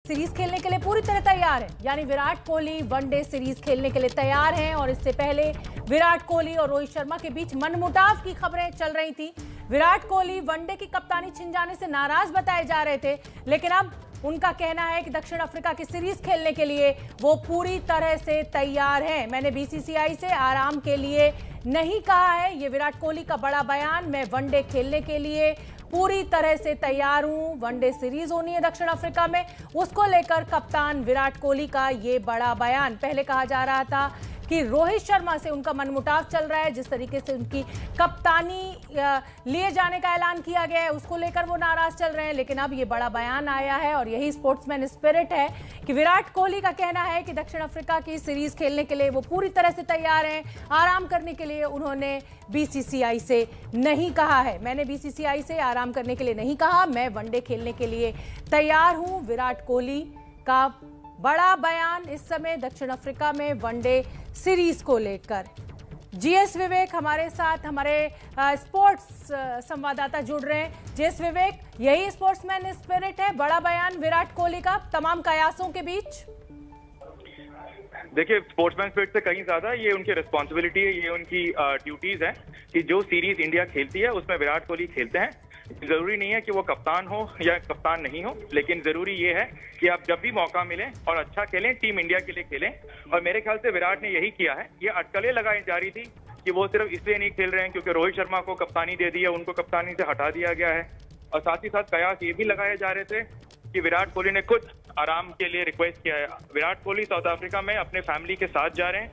Series खेलने के लिए पूरी तरह तैयार है। यानी विराट कोहली वनडे सीरीज खेलने के लिए तैयार हैं। और इससे पहले विराट कोहली और रोहित शर्मा के बीच मनमुटाव की खबरें चल रही थी। विराट कोहली वनडे की कप्तानी छिन जाने से नाराज बताए जा रहे थे, लेकिन अब उनका कहना है कि दक्षिण अफ्रीका की सीरीज खेलने के लिए वो पूरी तरह से तैयार हैं। मैंने बीसीसीआई से आराम के लिए नहीं कहा है, ये विराट कोहली का बड़ा बयान। मैं वनडे खेलने के लिए पूरी तरह से तैयार हूं। वनडे सीरीज होनी है दक्षिण अफ्रीका में, उसको लेकर कप्तान विराट कोहली का ये बड़ा बयान। पहले कहा जा रहा था कि रोहित शर्मा से उनका मनमुटाव चल रहा है, जिस तरीके से उनकी कप्तानी लिए जाने का ऐलान किया गया है उसको लेकर वो नाराज चल रहे हैं। लेकिन अब ये बड़ा बयान आया है और यही स्पोर्ट्समैन स्पिरिट है कि विराट कोहली का कहना है कि दक्षिण अफ्रीका की सीरीज खेलने के लिए वो पूरी तरह से तैयार हैं। आराम करने के लिए उन्होंने बीसीसीआई से नहीं कहा है। मैंने बीसीसीआई से आराम करने के लिए नहीं कहा, मैं वनडे खेलने के लिए तैयार हूं। विराट कोहली का बड़ा बयान इस समय दक्षिण अफ्रीका में वनडे सीरीज को लेकर। जीएस विवेक हमारे साथ, हमारे स्पोर्ट्स संवाददाता जुड़ रहे हैं। जीएस विवेक, यही स्पोर्ट्समैन स्पिरिट है, बड़ा बयान विराट कोहली का तमाम कयासों के बीच? देखिए, स्पोर्ट्समैन स्पिरिट से कहीं ज्यादा ये उनकी रिस्पॉन्सिबिलिटी है, ये उनकी ड्यूटीज है कि जो सीरीज इंडिया खेलती है उसमें विराट कोहली खेलते हैं। जरूरी नहीं है कि वो कप्तान हो या कप्तान नहीं हो, लेकिन जरूरी ये है कि आप जब भी मौका मिले और अच्छा खेलें, टीम इंडिया के लिए खेलें। और मेरे ख्याल से विराट ने यही किया है। ये अटकलें लगाई जा रही थी कि वो सिर्फ इसलिए नहीं खेल रहे हैं क्योंकि रोहित शर्मा को कप्तानी दे दी है, उनको कप्तानी से हटा दिया गया है। और साथ ही साथ कयास ये भी लगाए जा रहे थे कि विराट कोहली ने खुद आराम के लिए रिक्वेस्ट किया है। विराट कोहली साउथ अफ्रीका में अपने फैमिली के साथ जा रहे हैं।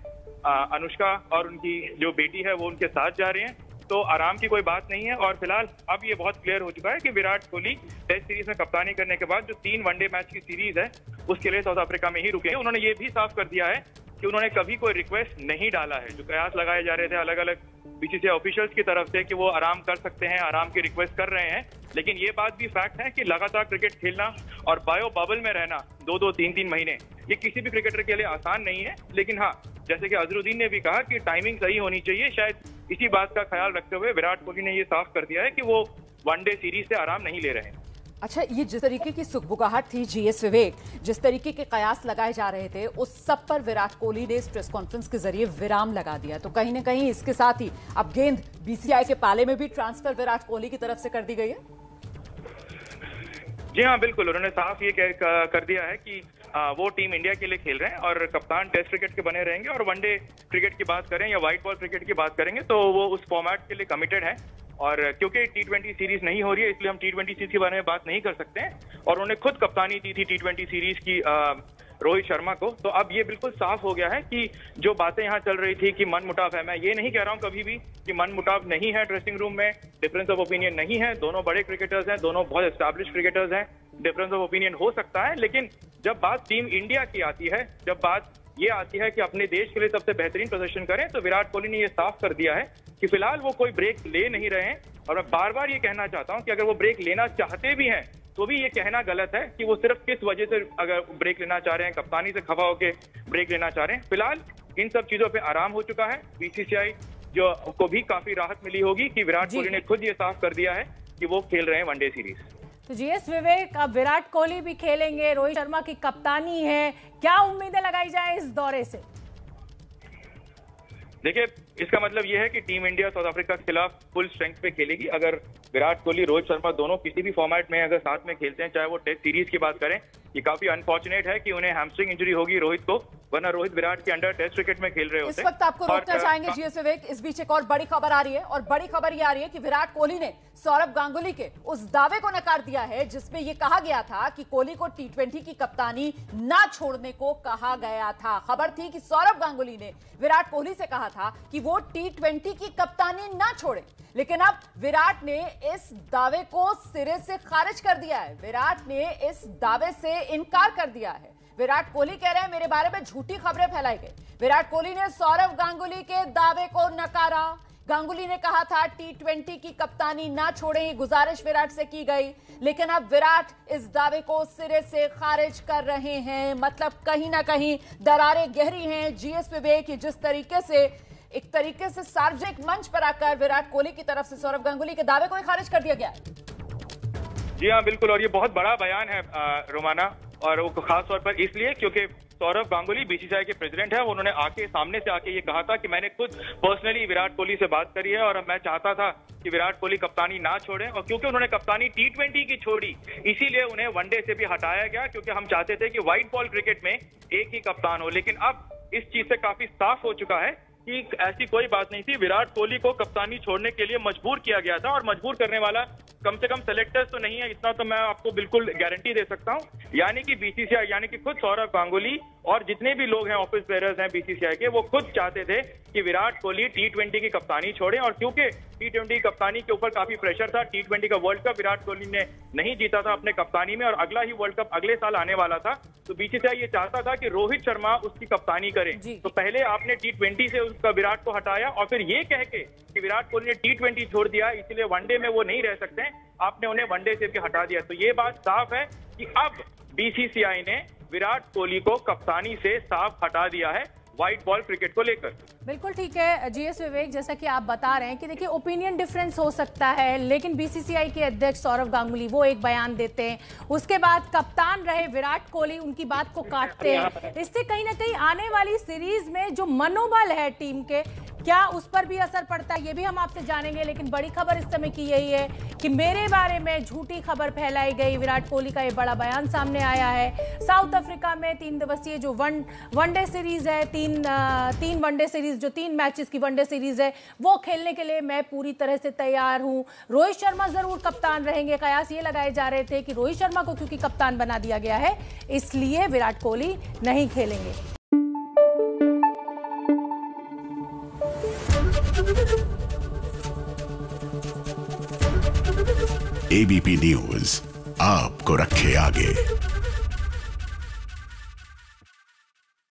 अनुष्का और उनकी जो बेटी है वो उनके साथ जा रहे हैं, तो आराम की कोई बात नहीं है। और फिलहाल अब ये बहुत क्लियर हो चुका है कि विराट कोहली टेस्ट सीरीज में कप्तानी करने के बाद जो 3 वनडे मैच की सीरीज है उसके लिए साउथ अफ्रीका में ही रुके। उन्होंने ये भी साफ कर दिया है कि उन्होंने कभी कोई रिक्वेस्ट नहीं डाला है। जो कयास लगाए जा रहे थे अलग अलग बीसीसीआई ऑफिशियल्स की तरफ से कि वो आराम कर सकते हैं, आराम की रिक्वेस्ट कर रहे हैं, लेकिन ये बात भी फैक्ट है कि लगातार क्रिकेट खेलना और बायो बबल में रहना 2-2, 3-3 महीने, ये किसी भी क्रिकेटर के लिए आसान नहीं है। लेकिन हाँ, जैसे कि अजरुद्दीन ने भी कहा कि टाइमिंग सही होनी चाहिए, शायद इसी बात का ख्याल रखते हुए विराट कोहली ने ये साफ कर दिया है कि वो वनडे सीरीज से आराम नहीं ले रहे हैं। अच्छा, ये जिस तरीके की सुगबुगाहट थी जीएस विवेक, जिस तरीके के कयास लगाए जा रहे थे, उस सब पर विराट कोहली ने इस प्रेस कॉन्फ्रेंस के जरिए विराम लगा दिया। तो कहीं ना कहीं इसके साथ ही अब गेंद बीसीसीआई के पाले में भी ट्रांसफर विराट कोहली की तरफ से कर दी गई है। जी हाँ, बिल्कुल, उन्होंने साफ ये कर दिया है कि वो टीम इंडिया के लिए खेल रहे हैं और कप्तान टेस्ट क्रिकेट के बने रहेंगे। और वनडे क्रिकेट की बात करें या व्हाइट बॉल क्रिकेट की बात करेंगे तो वो उस फॉर्मेट के लिए कमिटेड है। और क्योंकि T20 सीरीज नहीं हो रही है इसलिए हम T20 सीरीज के बारे में बात नहीं कर सकते हैं। और उन्होंने खुद कप्तानी दी थी T20 सीरीज की रोहित शर्मा को। तो अब ये बिल्कुल साफ हो गया है कि जो बातें यहाँ चल रही थी कि मनमुटाव है, मैं ये नहीं कह रहा हूँ कभी भी कि मनमुटाव नहीं है ड्रेसिंग रूम में, डिफरेंस ऑफ ओपिनियन नहीं है। दोनों बड़े क्रिकेटर्स हैं, दोनों बहुत एस्टैब्लिश क्रिकेटर्स हैं, डिफरेंस ऑफ ओपिनियन हो सकता है। लेकिन जब बात टीम इंडिया की आती है, जब बात ये आती है कि अपने देश के लिए सबसे बेहतरीन प्रदर्शन करें, तो विराट कोहली ने ये साफ कर दिया है कि फिलहाल वो कोई ब्रेक ले नहीं रहे हैं। और मैं बार बार ये कहना चाहता हूं कि अगर वो ब्रेक लेना चाहते भी हैं तो भी ये कहना गलत है कि वो सिर्फ किस वजह से अगर ब्रेक लेना चाह रहे हैं, कप्तानी से खफा होकर ब्रेक लेना चाह रहे हैं। फिलहाल इन सब चीजों पे आराम हो चुका है। बीसीसीआई जो को भी काफी राहत मिली होगी कि विराट कोहली ने खुद ये साफ कर दिया है कि वो खेल रहे हैं वनडे सीरीज। तो जीएस विवेक, अब विराट कोहली भी खेलेंगे, रोहित शर्मा की कप्तानी है, क्या उम्मीदें लगाई जाए इस दौरे से? देखिए, इसका मतलब यह है कि टीम इंडिया साउथ अफ्रीका के खिलाफ फुल स्ट्रेंथ पे खेलेगी। अगर विराट कोहली, रोहित शर्मा दोनों किसी भी फॉर्मेट में अगर साथ में खेलते हैं, चाहे वो टेस्ट सीरीज की बात करें, ये काफी अनफॉर्चुनेट है कि उन्हें हैमस्ट्रिंग इंजरी होगी रोहित को, वरना रोहित विराट के अंडर टेस्ट क्रिकेट में खेल रहे होते। इस वक्त आपको रोकना चाहेंगे जीएस विवेक, इस बीच एक और बड़ी खबर आ रही है, और बड़ी खबर ये आ रही है कि विराट कोहली ने सौरव गांगुली के उस दावे को नकार दिया है जिसमें यह कहा गया था कि कोहली को T20 की कप्तानी ना छोड़ने को कहा गया था। खबर थी कि सौरव गांगुली ने विराट कोहली से कहा था कि वो T20 की कप्तानी ना छोड़े, लेकिन अब विराट ने इस दावे को सिरे से खारिज कर दिया है। विराट ने इस दावे से इनकार कर दिया है। विराट कोहली कह रहे हैं मेरे बारे में झूठी खबरें फैलाई गई। विराट कोहली ने सौरव गांगुली के दावे को नकारा। गांगुली ने कहा था T20 की कप्तानी ना छोड़ें, ये गुजारिश विराट से की गई, लेकिन अब विराट इस दावे को सिरे से खारिज कर रहे हैं। मतलब कहीं ना कहीं दरारें गहरी हैं। जीएस विवेक, जिस तरीके से एक तरीके से सार्वजनिक मंच पर आकर विराट कोहली की तरफ से सौरव गांगुली के दावे को ही खारिज कर दिया गया है। जी हाँ, बिल्कुल, और ये बहुत बड़ा बयान है रोमाना। और वो खास तौर पर इसलिए क्योंकि सौरव गांगुली बीसीसीआई के प्रेसिडेंट है, उन्होंने सामने से आके ये कहा था कि मैंने खुद पर्सनली विराट कोहली से बात करी है और मैं चाहता था कि विराट कोहली कप्तानी ना छोड़ें, और क्योंकि उन्होंने कप्तानी T20 की छोड़ी इसीलिए उन्हें वनडे से भी हटाया गया, क्योंकि हम चाहते थे कि व्हाइट बॉल क्रिकेट में एक ही कप्तान हो। लेकिन अब इस चीज से काफी साफ हो चुका है कि ऐसी कोई बात नहीं थी। विराट कोहली को कप्तानी छोड़ने के लिए मजबूर किया गया था, और मजबूर करने वाला कम से कम सेलेक्टर्स तो नहीं है, इतना तो मैं आपको बिल्कुल गारंटी दे सकता हूं, यानी कि बीसीसीआई, यानी कि खुद सौरव गांगुली और जितने भी लोग हैं ऑफिस बेयरर्स हैं बीसीसीआई के, वो खुद चाहते थे कि विराट कोहली T20 की कप्तानी छोड़े। और क्योंकि T20 कप्तानी के ऊपर काफी प्रेशर था, T20 का वर्ल्ड कप विराट कोहली ने नहीं जीता था अपने कप्तानी में, और अगला ही वर्ल्ड कप अगले साल आने वाला था, तो बीसीसीआई ये चाहता था कि रोहित शर्मा उसकी कप्तानी करे। तो पहले आपने T20 से उसका विराट को हटाया, और फिर ये कह के कि विराट कोहली ने T20 छोड़ दिया इसलिए वनडे में वो नहीं रह सकते, आपने उन्हें वनडे से भी हटा दिया। तो ये बात साफ है कि अब बीसीसीआई ने विराट कोहली को कप्तानी से साफ हटा दिया है व्हाइट बॉल क्रिकेट को लेकर। बिल्कुल ठीक है जीएस विवेक, जैसा कि आप बता रहे हैं कि देखिए ओपिनियन डिफरेंस हो सकता है, लेकिन बीसीसीआई के अध्यक्ष सौरव गांगुली वो एक बयान देते हैं, उसके बाद कप्तान रहे विराट कोहली उनकी बात को काटते हैं। इससे कहीं ना कहीं आने वाली सीरीज में जो मनोबल है टीम के, क्या उस पर भी असर पड़ता है, ये भी हम आपसे जानेंगे। लेकिन बड़ी खबर इस समय की यही है कि मेरे बारे में झूठी खबर फैलाई गई, विराट कोहली का ये बड़ा बयान सामने आया है। साउथ अफ्रीका में 3 दिवसीय जो वनडे सीरीज है, तीन वनडे सीरीज, जो 3 मैचेस की वनडे सीरीज है, वो खेलने के लिए मैं पूरी तरह से तैयार हूं। रोहित शर्मा जरूर कप्तान रहेंगे। कयास ये लगाए जा रहे थे कि रोहित शर्मा को क्योंकि कप्तान बना दिया गया है इसलिए विराट कोहली नहीं खेलेंगे। एबीपी न्यूज आपको रखे आगे।